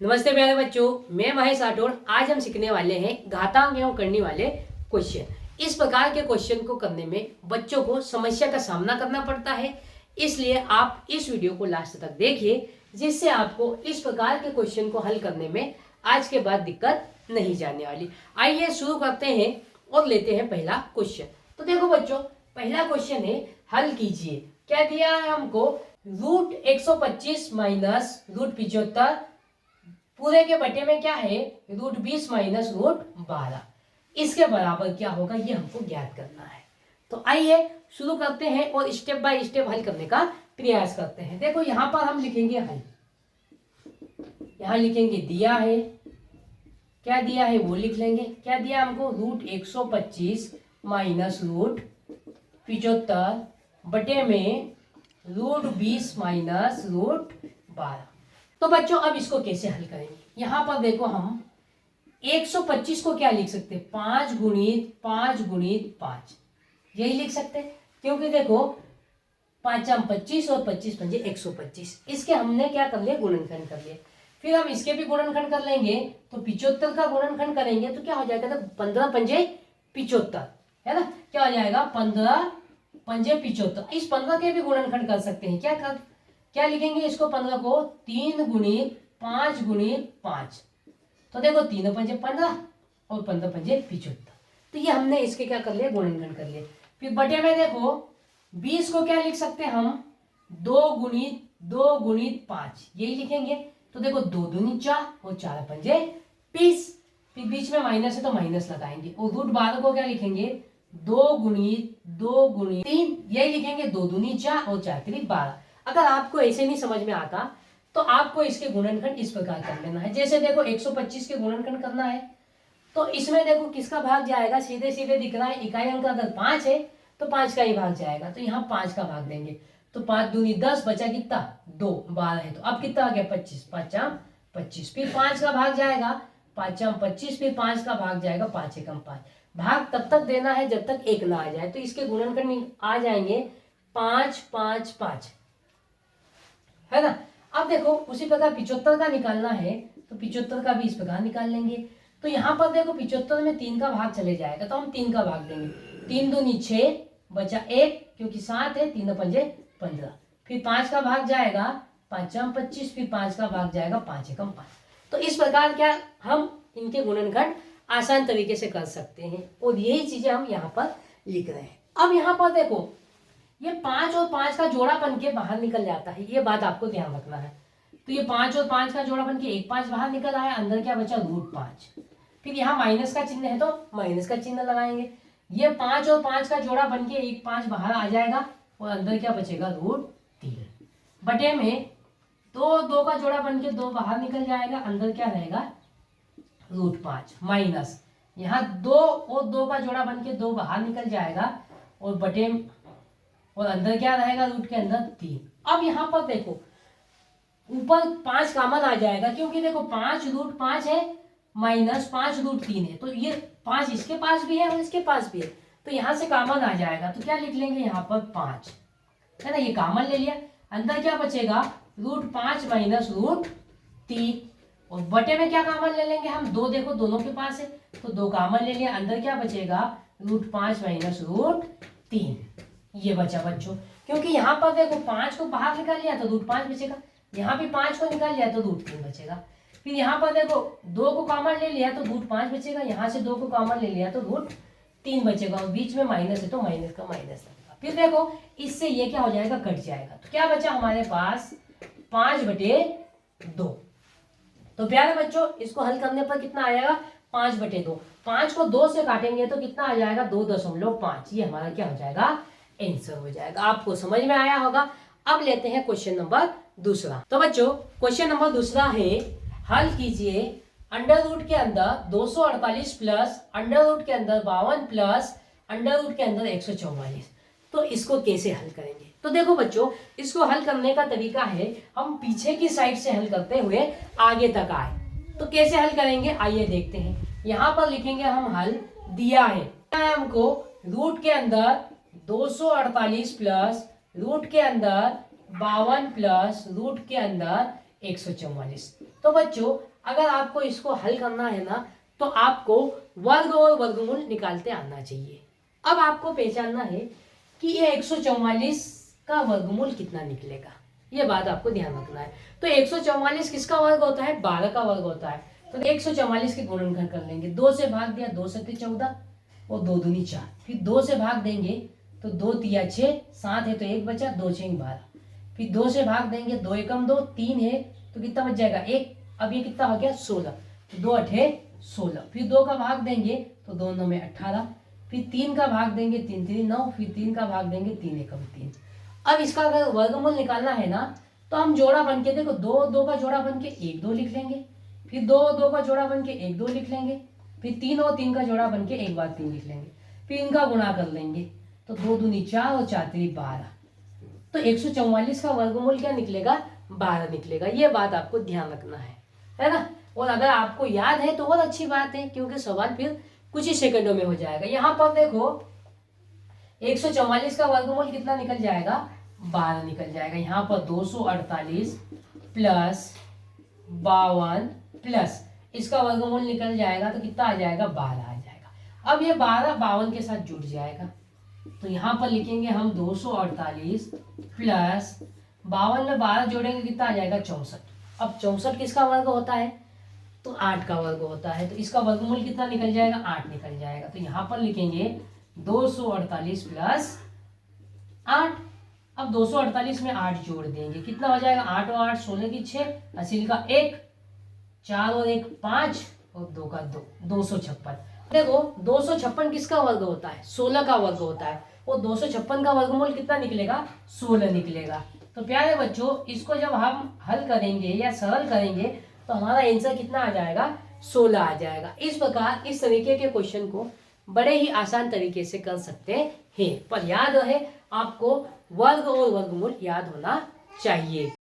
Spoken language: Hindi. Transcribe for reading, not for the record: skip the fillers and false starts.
नमस्ते प्यारे बच्चों, मैं महेश राठौड़। आज हम सीखने वाले हैं घातांक एवं करने वाले क्वेश्चन। इस प्रकार के क्वेश्चन को करने में बच्चों को समस्या का सामना करना पड़ता है, इसलिए आप इस वीडियो को लास्ट तक देखिए, जिससे आपको इस प्रकार के क्वेश्चन को हल करने में आज के बाद दिक्कत नहीं जाने वाली। आइए शुरू करते हैं और लेते हैं पहला क्वेश्चन। तो देखो बच्चों, पहला क्वेश्चन है हल कीजिए। क्या दिया है हमको? रूट 125 माइनस रूट 75 पूरे के बटे में क्या है? Root 20 minus root 12। इसके बराबर क्या होगा, ये हमको ज्ञात करना है। तो आइए शुरू करते हैं और स्टेप बाय स्टेप हल करने का प्रयास करते हैं। देखो यहां पर हम लिखेंगे हल, यहां लिखेंगे दिया है, क्या दिया है वो लिख लेंगे। क्या दिया हमको? रूट 125 माइनस रूट 75 बटे में रूट 20 माइनस रूट 12। तो बच्चों अब इसको कैसे हल करेंगे? यहां पर देखो हम 125 को क्या लिख सकते हैं? 5 गुणित 5 गुणित 5, यही लिख सकते हैं, क्योंकि देखो 5 25 और 25 पंजे 125। इसके हमने क्या कर लिया? गुणनखंड कर लिया। फिर हम इसके भी गुणनखंड कर लेंगे, तो 75 का गुणनखंड करेंगे तो क्या हो जाएगा? तो 15 पंजे 75 है ना। क्या हो जाएगा? 15 पंजे 75। इस 15 के भी गुणनखंड कर सकते हैं। क्या लिखेंगे इसको? 15 को 3 गुणित 5 गुणित 5। तो देखो 3 पंजे 15 और 15 पंजे 75। तो ये हमने इसके क्या कर लिया? गुणनखंड कर लिया। फिर बटे में देखो 20 को क्या लिख सकते हैं हम? 2 गुणित 5, यही लिखेंगे। तो देखो 2 दूनी 4 और 4 पंजे 20। फिर बीच में माइनस है तो माइनस लगाएंगे। और रूट 12 को क्या लिखेंगे? 2 गुणित 3, यही लिखेंगे। 2 दूनी 4 और 4 3 12। अगर आपको ऐसे नहीं समझ में आता तो आपको इसके गुणनखंड इस प्रकार कर लेना है। जैसे देखो 125 के गुणनखंड करना है, तो इसमें देखो किसका भाग जाएगा? सीधे सीधे दिख रहा है, इकाई अंक अगर 5 है तो 5 का ही भाग जाएगा। तो यहाँ 5 का भाग देंगे, तो 5 दूनी 10, बचा कितना? 2, 12 है तो अब कितना आ गया? 25, 5 25। फिर 5 का भाग जाएगा, 5 25। फिर 5 का भाग जाएगा, 5 एकम 5। भाग तब तक देना है जब तक 1 ना आ जाए। तो इसके गुणनखंड आ जाएंगे 5 5 5, है ना। अब देखो उसी प्रकार 75 का निकालना है, तो 75 का भी इस प्रकार निकाल लेंगे। तो यहाँ पर देखो 75 में 3 का भाग चले जाएगा, तो हम 3 का भाग देंगे। 3 दूनी 6, बचा 1, क्योंकि 7 है। 3 पंजे 15। फिर 5 का भाग जाएगा, 5 25। फिर 5 का भाग जाएगा, 5 एकम 5। तो इस प्रकार क्या हम इनके गुणनखंड आसान तरीके से कर सकते हैं, और यही चीजें हम यहाँ पर लिख रहे हैं। अब यहाँ पर देखो ये 5 और 5 का जोड़ा बन के बाहर निकल जाता है, ये बात आपको ध्यान रखना है। तो ये 5 और 5 का जोड़ा बन के 1 5 बाहर निकल आया, अंदर क्या बचा? रूट 5। फिर यहाँ माइनस का चिन्ह है तो माइनस का चिन्ह लगाएंगे। ये 5 और 5 का जोड़ा बन के 1 5 बाहर आ जाएगा, और अंदर क्या बचेगा? रूट 3 बटे में 2 2 का जोड़ा बन के 2 बाहर निकल जाएगा, अंदर क्या रहेगा? रूट 5 माइनस यहाँ 2 और 2 का जोड़ा बन के 2 बाहर निकल जाएगा, और बटे और अंदर क्या रहेगा? रूट के अंदर 3। अब यहाँ पर देखो ऊपर 5 कॉमन आ जाएगा, क्योंकि देखो 5 रूट 5 है माइनस 5 रूट 3 है, तो ये 5 इसके पास भी है और इसके पास भी है, तो यहाँ से कॉमन आ जाएगा। तो क्या लिख लेंगे यहाँ पर? 5, है ना। ये कॉमन ले लिया, अंदर क्या बचेगा? Root 5 minus root 3। और बटे में क्या कॉमन ले लेंगे हम? 2, देखो दोनों के पास है, तो 2 कॉमन ले लिया, अंदर क्या बचेगा? Root 5 minus root 3। ये बचा बच्चों, क्योंकि यहाँ पर देखो 5 को बाहर निकाल लिया तो रूट 5 बचेगा, यहाँ भी 5 को निकाल लिया तो रूट 3 बचेगा। फिर यहाँ पर देखो 2 को कॉमन ले लिया तो रूट 5 बचेगा, यहाँ से 2 को कॉमन ले लिया तो रूट 3 बचेगा, और बीच में माइनस है तो माइनस का माइनस लगेगा। फिर देखो इससे ये क्या हो जाएगा? कट जाएगा। तो क्या बचा हमारे पास? 5/2। तो प्यारे बच्चों इसको हल करने पर कितना आएगा? 5/2। 5 को 2 से काटेंगे तो कितना आ जाएगा? 2.5। ये हमारा क्या हो जाएगा? आंसर हो जाएगा। आपको समझ में आया होगा। अब लेते हैं क्वेश्चन नंबर दूसरा। तो बच्चों क्वेश्चन नंबर दूसरा है हल कीजिए। अंडर रूट के अंदर 248 प्लस अंडर रूट के अंदर 52 प्लस अंडर रूट के अंदर 144। तो इसको कैसे हल करेंगे? तो देखो बच्चों इसको हल करने का तरीका है, हम पीछे की साइड से हल करते हुए आगे तक आए। तो कैसे हल करेंगे आइए देखते हैं। यहाँ पर लिखेंगे हम हल दिया है हमको रूट के अंदर 248 प्लस रूट के अंदर 52 प्लस रूट के अंदर 144। तो बच्चों अगर आपको इसको हल करना है ना तो आपको वर्ग और वर्गमूल निकालते आना चाहिए। अब आपको पहचानना है कि ये 144 का वर्गमूल कितना निकलेगा, ये बात आपको ध्यान रखना है। तो 144 किसका वर्ग होता है, 12 का वर्ग होता है। तो 144 के गुणनखंड कर लेंगे, 2 से भाग दिया, 2 सत्ते 14 और 2 दूनी 4, फिर 2 से भाग देंगे तो 2 तिया 6, 7 है तो 1 बचा, 2 6 12, फिर 2 से भाग देंगे, 2 एकम 2, 3 है तो कितना बच जाएगा 1, अब ये कितना हो गया 16, तो 2 अठे 16, फिर 2 का भाग देंगे तो 2 9 में 18, फिर 3 का भाग देंगे 3 3 9, फिर 3 का भाग देंगे 3 एकम 3। अब इसका अगर वर्गमूल निकालना है ना तो हम जोड़ा बन के देखो, 2 2 का जोड़ा बन के 1 2 लिख लेंगे, फिर 2 2 का जोड़ा बन के 1 2 लिख लेंगे, फिर 3 और 3 का जोड़ा बन के 1 बार 3 लिख लेंगे, फिर इनका गुणा कर लेंगे तो 2 दूनी 4 और 4 3 12। तो 144 का वर्गमूल क्या निकलेगा, 12 निकलेगा। ये बात आपको ध्यान रखना है ना। और अगर आपको याद है तो और अच्छी बात है, क्योंकि सवाल फिर कुछ ही सेकंडों में हो जाएगा। यहाँ पर देखो 144 का वर्गमूल कितना निकल जाएगा, 12 निकल जाएगा। यहाँ पर 248 प्लस 52 प्लस इसका वर्गमूल निकल जाएगा तो कितना आ जाएगा, 12 आ जाएगा। अब ये 12 52 के साथ जुड़ जाएगा, तो यहाँ पर लिखेंगे हम 248 प्लस 52 में 12 जोड़ेंगे कितना आ जाएगा 64। अब 64 किसका वर्ग होता है, तो 8 का वर्ग होता है, तो इसका वर्गमूल कितना निकल जाएगा, 8 निकल जाएगा। तो यहाँ पर लिखेंगे 248 प्लस 8। अब 248 में 8 जोड़ देंगे, कितना हो जाएगा 8 और 8 16 की 6, असील का 1, 4 और 1 5 और 2 का 2, 256। देखो 256 किसका वर्ग होता है, 16 का वर्ग होता है, और 256 का वर्गमूल कितना निकलेगा, 16 निकलेगा। तो प्यारे बच्चों इसको जब हम हल करेंगे या सरल करेंगे तो हमारा आंसर कितना आ जाएगा, 16 आ जाएगा। इस प्रकार इस तरीके के क्वेश्चन को बड़े ही आसान तरीके से कर सकते हैं, पर याद रहे आपको वर्ग और वर्गमूल याद होना चाहिए।